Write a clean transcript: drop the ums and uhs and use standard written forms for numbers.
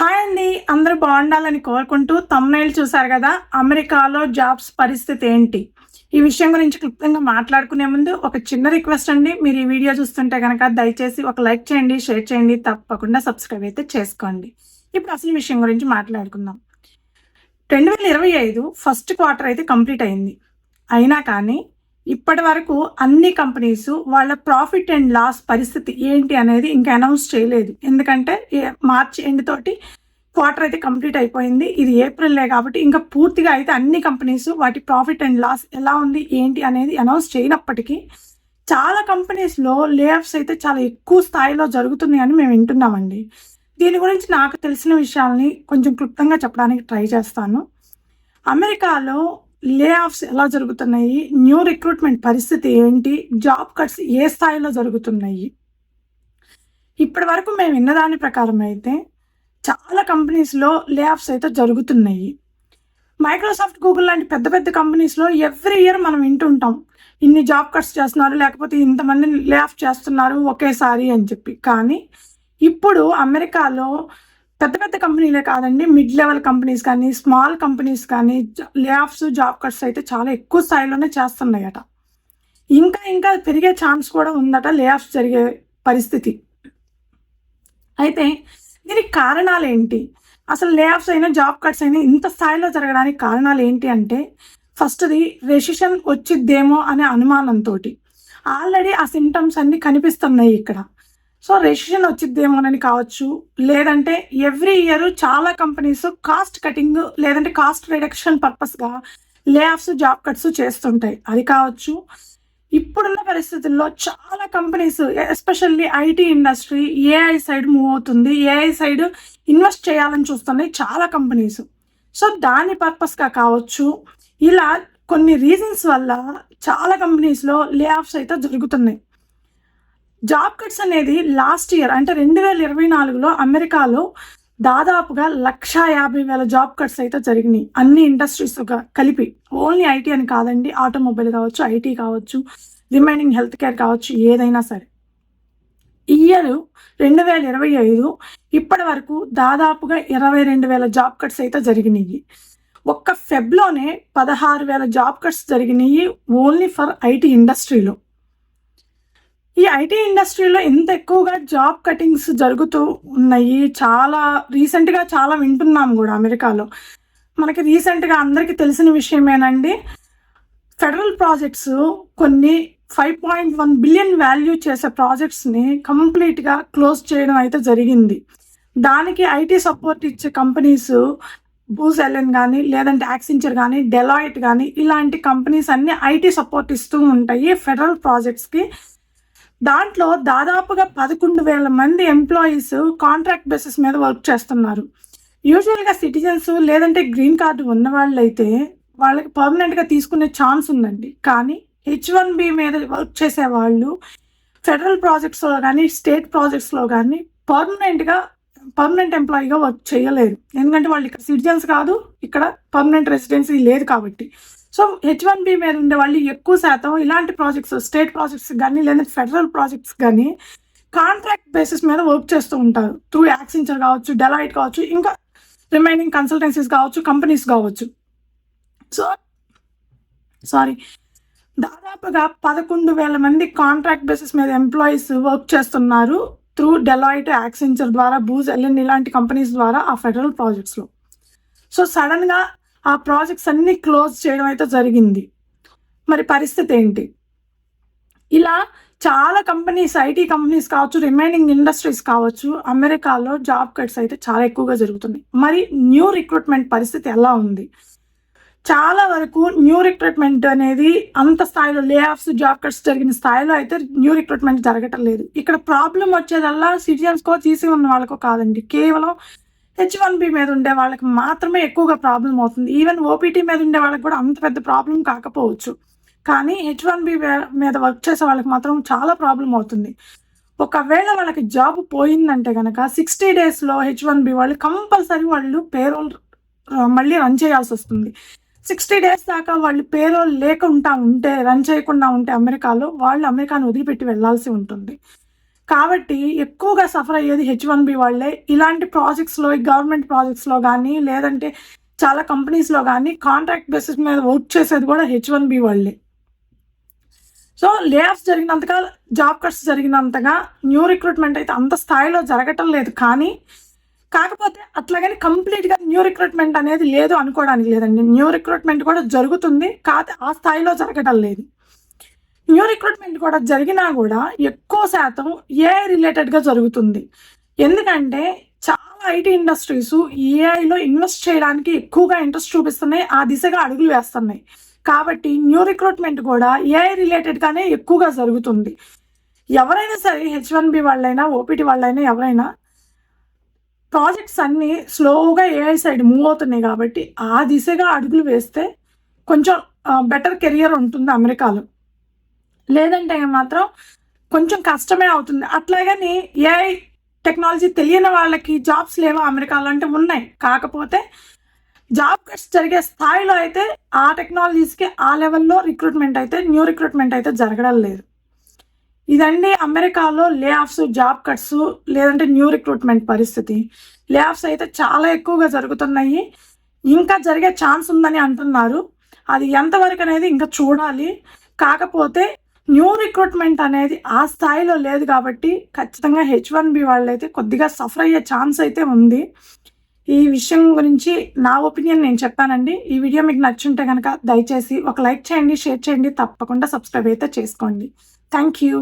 Hi అండి. అందరూ బాగుండాలని కోరుకుంటూ థంబ్‌నెయిల్ చూసారు కదా! అమెరికాలో జాబ్స్ పరిస్థితి ఏంటి? ఈ విషయం గురించి క్లుప్తంగా మాట్లాడుకునే ముందు ఒక చిన్న రిక్వెస్ట్ అండి. మీరు ఈ వీడియో చూస్తుంటే గనక దయచేసి ఒక లైక్ చేయండి, షేర్ చేయండి. తప్పకుండా సబ్స్క్రైబ్ అయితే చేసుకోండి. ఇప్పుడు అసలు విషయం గురించి మాట్లాడుకుందాం. 2025 ఫస్ట్ క్వార్టర్ అయితే కంప్లీట్ అయింది. అయినా కానీ ఇప్పటి వరకు అన్ని కంపెనీస్ వాళ్ళ ప్రాఫిట్ అండ్ లాస్ పరిస్థితి ఏంటి అనేది ఇంకా అనౌన్స్ చేయలేదు. ఎందుకంటే మార్చ్ ఎండ్ తోటి క్వార్టర్ అయితే కంప్లీట్ అయిపోయింది. ఇది ఏప్రిలే కాబట్టి ఇంకా పూర్తిగా అయితే అన్ని కంపెనీస్ వాటి ప్రాఫిట్ అండ్ లాస్ ఎలా ఉంది ఏంటి అనేది అనౌన్స్ చేయనప్పటికీ చాలా కంపెనీస్లో లే ఆఫ్స్ అయితే చాలా ఎక్కువ స్థాయిలో జరుగుతున్నాయని మేము వింటున్నామండి. దీని గురించి నాకు తెలిసిన విషయాల్ని కొంచెం క్లుప్తంగా చెప్పడానికి ట్రై చేస్తాను. అమెరికాలో లే ఆఫ్స్ ఎలా జరుగుతున్నాయి, న్యూ రిక్రూట్మెంట్ పరిస్థితి ఏంటి, జాబ్ కట్స్ ఏ స్థాయిలో జరుగుతున్నాయి. ఇప్పటి వరకు మేము విన్నదాని ప్రకారం అయితే చాలా కంపెనీస్లో లే ఆఫ్స్ అయితే జరుగుతున్నాయి. మైక్రోసాఫ్ట్, గూగుల్ లాంటి పెద్ద పెద్ద కంపెనీస్లో ఎవ్రీ ఇయర్ మనం వింటుంటాం, ఇన్ని జాబ్ కట్స్ చేస్తున్నారు, లేకపోతే ఇంతమందిని లే ఆఫ్ చేస్తున్నారు ఒకేసారి అని చెప్పి. కానీ ఇప్పుడు అమెరికాలో పెద్ద పెద్ద కంపెనీలే కాదండి, మిడ్ లెవెల్ కంపెనీస్ కానీ స్మాల్ కంపెనీస్ కానీ లే ఆఫ్స్, జాబ్ కట్స్ అయితే చాలా ఎక్కువ స్థాయిలోనే చేస్తున్నాయట. ఇంకా ఇంకా పెరిగే ఛాన్స్ కూడా ఉందట లే ఆఫ్స్ జరిగే పరిస్థితి. అయితే దీనికి కారణాలు ఏంటి, అసలు లే ఆఫ్స్ అయినా జాబ్ కట్స్ అయినా ఇంత స్థాయిలో జరగడానికి కారణాలు ఏంటి అంటే, ఫస్ట్ది రెసిషన్ వచ్చిద్దేమో అనే అనుమానంతో ఆల్రెడీ ఆ సింటమ్స్ అన్నీ కనిపిస్తున్నాయి ఇక్కడ. సో రెసిషన్ వచ్చిద్దేమోనని కావచ్చు, లేదంటే ఎవ్రీ ఇయర్ చాలా కంపెనీస్ కాస్ట్ కటింగ్ లేదంటే కాస్ట్ రిడక్షన్ పర్పస్గా లే ఆఫ్స్, జాబ్ కట్స్ చేస్తుంటాయి, అది కావచ్చు. ఇప్పుడున్న పరిస్థితుల్లో చాలా companies especially IT industry AI side move అవుతుంది, ఏఐ సైడ్ ఇన్వెస్ట్ చేయాలని చూస్తున్నాయి చాలా కంపెనీస్. సో దాని పర్పస్గా కావచ్చు, ఇలా కొన్ని రీజన్స్ వల్ల చాలా కంపెనీస్లో లే ఆఫ్స్ అయితే జరుగుతున్నాయి. జాబ్ కట్స్ అనేది లాస్ట్ ఇయర్ అంటే 2024లో అమెరికాలో దాదాపుగా 150,000 జాబ్ కట్స్ అయితే జరిగినాయి, అన్ని ఇండస్ట్రీస్ కలిపి. ఓన్లీ ఐటీ అని కాదండి, ఆటోమొబైల్ కావచ్చు, ఐటీ కావచ్చు, రిమైనింగ్ హెల్త్ కేర్ కావచ్చు, ఏదైనా సరే. ఈ ఇయర్ 2025 ఇప్పటి వరకు దాదాపుగా 22,000 జాబ్ కట్స్ అయితే జరిగినాయి. ఒక్క ఫెబ్లోనే 16,000 జాబ్ కట్స్ జరిగినాయి ఓన్లీ ఫర్ ఐటీ ఇండస్ట్రీలో. ఈ ఐటీ ఇండస్ట్రీలో ఇంత ఎక్కువగా జాబ్ కటింగ్స్ జరుగుతూ ఉన్నాయి, చాలా రీసెంట్గా చాలా వింటున్నాం కూడా అమెరికాలో. మనకి రీసెంట్గా అందరికీ తెలిసిన విషయమేనండి, ఫెడరల్ ప్రాజెక్ట్స్ కొన్ని 5.1 బిలియన్ వాల్యూ చేసే ప్రాజెక్ట్స్ని కంప్లీట్గా క్లోజ్ చేయడం అయితే జరిగింది. దానికి ఐటీ సపోర్ట్ ఇచ్చే కంపెనీస్ బూజ్ ఎల్ఎన్ కానీ, లేదంటే యాక్సెంచర్ కానీ, డెలాయిట్ కానీ, ఇలాంటి కంపెనీస్ అన్నీ ఐటీ సపోర్ట్ ఇస్తూ ఉంటాయి ఫెడరల్ ప్రాజెక్ట్స్కి. దాంట్లో దాదాపుగా 11,000 మంది ఎంప్లాయీస్ కాంట్రాక్ట్ బేసిస్ మీద వర్క్ చేస్తున్నారు. యూజువల్గా సిటిజన్స్ లేదంటే గ్రీన్ కార్డు ఉన్న వాళ్ళైతే వాళ్ళకి పర్మనెంట్గా తీసుకునే ఛాన్స్ ఉందండి. కానీ H1B మీద వర్క్ చేసే వాళ్ళు ఫెడరల్ ప్రాజెక్ట్స్లో కానీ స్టేట్ ప్రాజెక్ట్స్లో కానీ పర్మనెంట్ ఎంప్లాయీగా వర్క్ చేయలేరు. ఎందుకంటే వాళ్ళు ఇక్కడ సిటిజన్స్ కాదు, ఇక్కడ పర్మనెంట్ రెసిడెన్సీ లేదు కాబట్టి. సో H1B మీద ఉండే వాళ్ళు ఎక్కువ శాతం ఇలాంటి ప్రాజెక్ట్స్, స్టేట్ ప్రాజెక్ట్స్ కానీ లేదంటే ఫెడరల్ ప్రాజెక్ట్స్ కానీ కాంట్రాక్ట్ బేసిస్ మీద వర్క్ చేస్తూ ఉంటారు. త్రూ యాక్సెంచర్ కావచ్చు, డెలాయిట్ కావచ్చు, ఇంకా రిమైనింగ్ కన్సల్టెన్సీస్ కావచ్చు, కంపెనీస్ కావచ్చు. సో దాదాపుగా 11,000 మంది కాంట్రాక్ట్ బేసిస్ మీద ఎంప్లాయీస్ వర్క్ చేస్తున్నారు త్రూ డెలాయిట్, యాక్సెంచర్ ద్వారా, బూజ్ ఎల్ఎన్ ఇలాంటి కంపెనీస్ ద్వారా ఆ ఫెడరల్ ప్రాజెక్ట్స్లో. సో సడన్గా ఆ ప్రాజెక్ట్స్ అన్నీ క్లోజ్ చేయడం అయితే జరిగింది. మరి పరిస్థితి ఏంటి? ఇలా చాలా కంపెనీస్, ఐటీ కంపెనీస్ కావచ్చు, రిమైనింగ్ ఇండస్ట్రీస్ కావచ్చు, అమెరికాలో జాబ్ కట్స్ అయితే చాలా ఎక్కువగా జరుగుతున్నాయి. మరి న్యూ రిక్రూట్మెంట్ పరిస్థితి ఎలా ఉంది? చాలా వరకు న్యూ రిక్రూట్మెంట్ అనేది అంత స్థాయిలో లే ఆఫ్స్, జాబ్ కట్స్ జరిగిన స్థాయిలో అయితే న్యూ రిక్రూట్మెంట్ జరగటం లేదు. ఇక్కడ ప్రాబ్లం వచ్చేదల్లా సిటిజన్స్కో, తీసి ఉన్న వాళ్ళకో కాదండి, కేవలం H1B మీద ఉండే వాళ్ళకి మాత్రమే ఎక్కువగా ప్రాబ్లం అవుతుంది. ఈవెన్ ఓపీటీ మీద ఉండే వాళ్ళకి కూడా అంత పెద్ద ప్రాబ్లం కాకపోవచ్చు, కానీ H1B మీద వర్క్ చేసే వాళ్ళకి మాత్రం చాలా ప్రాబ్లం అవుతుంది. ఒకవేళ వాళ్ళకి జాబ్ పోయిందంటే కనుక 60 డేస్లో H1B వాళ్ళు కంపల్సరీ వాళ్ళు పేరోల్ మళ్ళీ రన్ చేయాల్సి వస్తుంది. 60 డేస్ దాకా వాళ్ళు పేరోల్ లేకుండా ఉంటే, రన్ చేయకుండా ఉంటే అమెరికాలో వాళ్ళు అమెరికాను వదిలిపెట్టి వెళ్ళాల్సి ఉంటుంది. కాబట్టి ఎక్కువగా సఫర్ అయ్యేది H1B వాళ్ళే. ఇలాంటి ప్రాజెక్ట్స్‌లో, గవర్నమెంట్ ప్రాజెక్ట్స్‌లో గానీ, లేదంటే చాలా కంపెనీస్‌లో గానీ కాంట్రాక్ట్ బేసిస్ మీద వర్క్ చేసేది కూడా H1B వాళ్ళే. సో, లే ఆఫ్స్ జరిగినంతగా, జాబ్ కట్స్ జరిగినంతగా న్యూ రిక్రూట్మెంట్ అయితే అంత స్థాయిలో జరగటం లేదు. కాకపోతే అట్లాగని కంప్లీట్‌గా న్యూ రిక్రూట్మెంట్ అనేది లేదు అనుకోవడానికి లేదండి. న్యూ రిక్రూట్మెంట్ కూడా జరుగుతుంది. కాతే ఆ స్థాయిలో జరగటం లేదు. న్యూ రిక్రూట్మెంట్ కూడా జరిగినా కూడా ఎక్కువ శాతం ఏఐ రిలేటెడ్‌గా జరుగుతుంది. ఎందుకంటే చాలా ఐటీ ఇండస్ట్రీస్ ఏఐలో ఇన్వెస్ట్ చేయడానికి ఎక్కువగా ఇంట్రెస్ట్ చూపిస్తున్నాయి. ఆ దిశగా అడుగులు వేస్తున్నాయి. కాబట్టి న్యూ రిక్రూట్మెంట్ కూడా ఏఐ రిలేటెడ్‌గానే ఎక్కువగా జరుగుతుంది. ఎవరైనా సరే H1B వాళ్ళైనా, ఓపీటీ వాళ్ళైనా ఎవరైనా ప్రాజెక్ట్స్ అన్నీ స్లోగా ఏఐ సైడ్ మూవ్ అవుతున్నాయి కాబట్టి ఆ దిశగా అడుగులు వేస్తే కొంచెం బెటర్ కెరియర్ ఉంటుంది అమెరికాలో. లేదంటే మాత్రం కొంచెం కష్టమే అవుతుంది. అట్లాగని ఏఐ టెక్నాలజీ తెలియని వాళ్ళకి జాబ్స్ లేవా అమెరికాలో అంటే ఉన్నాయి. కాకపోతే జాబ్ కట్స్ జరిగే స్థాయిలో అయితే ఆ టెక్నాలజీస్‌కి ఆ లెవెల్‌లో రిక్రూట్మెంట్ అయితే, న్యూ రిక్రూట్మెంట్ అయితే జరగడం లేదు. ఇదండి అమెరికాలో లే ఆఫ్స్, జాబ్ కట్స్ లేదంటే న్యూ రిక్రూట్మెంట్ పరిస్థితి. లే ఆఫ్స్ అయితే చాలా ఎక్కువగా జరుగుతున్నాయి. ఇంకా జరిగే ఛాన్స్ ఉందని అంటున్నారు. అది ఎంతవరకు అనేది ఇంకా చూడాలి. కాకపోతే న్యూ రిక్రూట్మెంట్ అనేది ఆ స్థాయిలో లేదు కాబట్టి ఖచ్చితంగా H1B వాళ్ళైతే కొద్దిగా సఫర్ అయ్యే ఛాన్స్ అయితే ఉంది. ఈ విషయం గురించి నా ఒపీనియన్ నేను చెప్పానండి. ఈ వీడియో మీకు నచ్చుంటే గనక దయచేసి ఒక లైక్ చేయండి, షేర్ చేయండి. తప్పకుండా సబ్స్క్రైబ్ అయితే చేసుకోండి. Thank you.